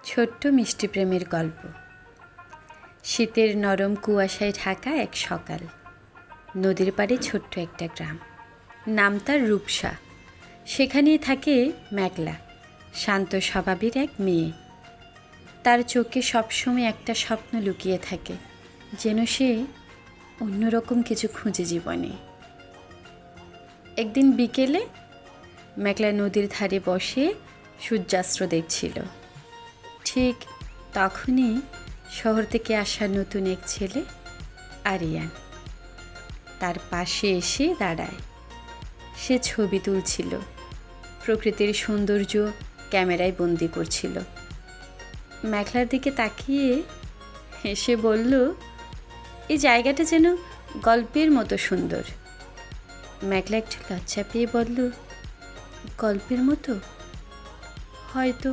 ছোট্ট মিষ্টি প্রেমের গল্প। শীতের নরম কুয়াশায় ঢাকা এক সকাল। নদীর পাড়ে ছোট্ট একটা গ্রাম, নাম তার রূপসা। সেখানেই থাকে মেঘলা, শান্ত স্বভাবের এক মেয়ে। তার চোখে সবসময় একটা স্বপ্ন লুকিয়ে থাকে, যেন সে অন্যরকম কিছু খুঁজে জীবনে। একদিন বিকেলে মেঘলা নদীর ধারে বসে সূর্যাস্ত দেখছিল। ঠিক তখনই শহর থেকে আসা নতুন এক ছেলে আরিয়ান তার পাশে এসে দাঁড়ায়। সে ছবি তুলছিল, প্রকৃতির সৌন্দর্য ক্যামেরায় বন্দি করছিল। মেঘলার দিকে তাকিয়ে হেসে বলল, এই জায়গাটা যেন গল্পের মতো সুন্দর। মেঘলা একটু লজ্জা পেয়ে বলল, গল্পের মতো? হয়তো,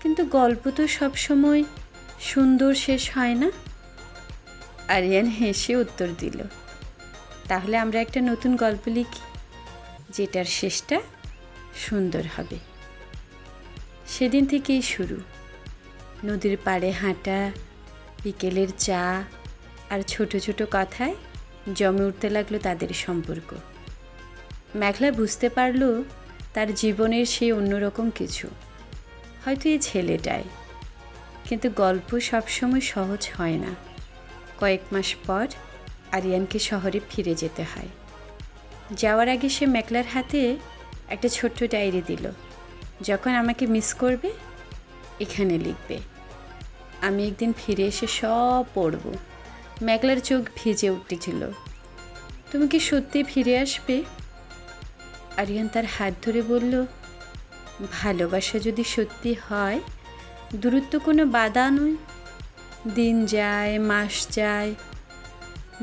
কিন্তু গল্প তো সবসময় সুন্দর শেষ হয় না। আরিয়ান হেসে উত্তর দিল, তাহলে আমরা একটা নতুন গল্প লিখি, যেটার শেষটা সুন্দর হবে। সেদিন থেকেই শুরু, নদীর পাড়ে হাঁটা, বিকেলের চা আর ছোট ছোট কথায় জমে উঠতে লাগলো তাদের সম্পর্ক। মেঘলা বুঝতে পারল তার জীবনের সেই অন্যরকম কিছু, হয়তো এই ছেলেটাই। কিন্তু গল্প সবসময় সহজ হয় না। কয়েক মাস পর আরিয়ানকে শহরে ফিরে যেতে হয়। যাওয়ার আগে সে মেঘলার হাতে একটা ছোট্ট ডায়েরি দিল, যখন আমাকে মিস করবে এখানে লিখবে, আমি একদিন ফিরে এসে সব পড়ব। মেঘলার চোখ ভিজে উঠেছিল। তুমি কি সত্যি ফিরে আসবে? আরিয়ান তার হাত ধরে বলল, ভালোবাসা যদি সত্যি হয়, দূরত্ব কোনো বাধা নয়। দিন যায়, মাস যায়,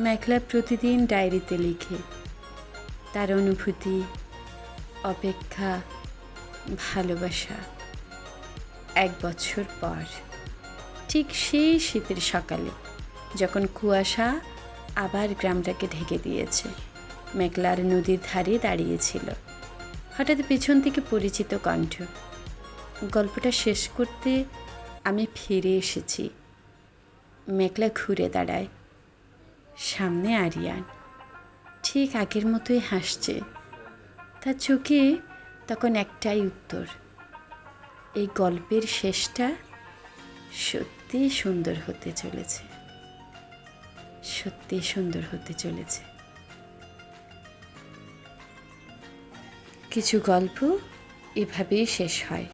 মেঘলা প্রতিদিন ডায়েরিতে লিখে তার অনুভূতি, অপেক্ষা, ভালোবাসা। 1 বছর পর, ঠিক সেই শীতের সকালে, যখন কুয়াশা আবার গ্রামটাকে ঢেকে দিয়েছে, মেঘলার নদীর ধারে দাঁড়িয়েছিল। হঠাৎ পেছন থেকে পরিচিত কণ্ঠ, গল্পটা শেষ করতে আমি ফিরে এসেছি। মেঘলা ঘুরে দাঁড়ায়, সামনে আরিয়ান, ঠিক আগের মতোই হাসছে। তার চোখে তখন একটাই উত্তর, এই গল্পের শেষটা সত্যি সুন্দর হতে চলেছে, সত্যি সুন্দর হতে চলেছে। কিছু গল্প এভাবেই শেষ হয়।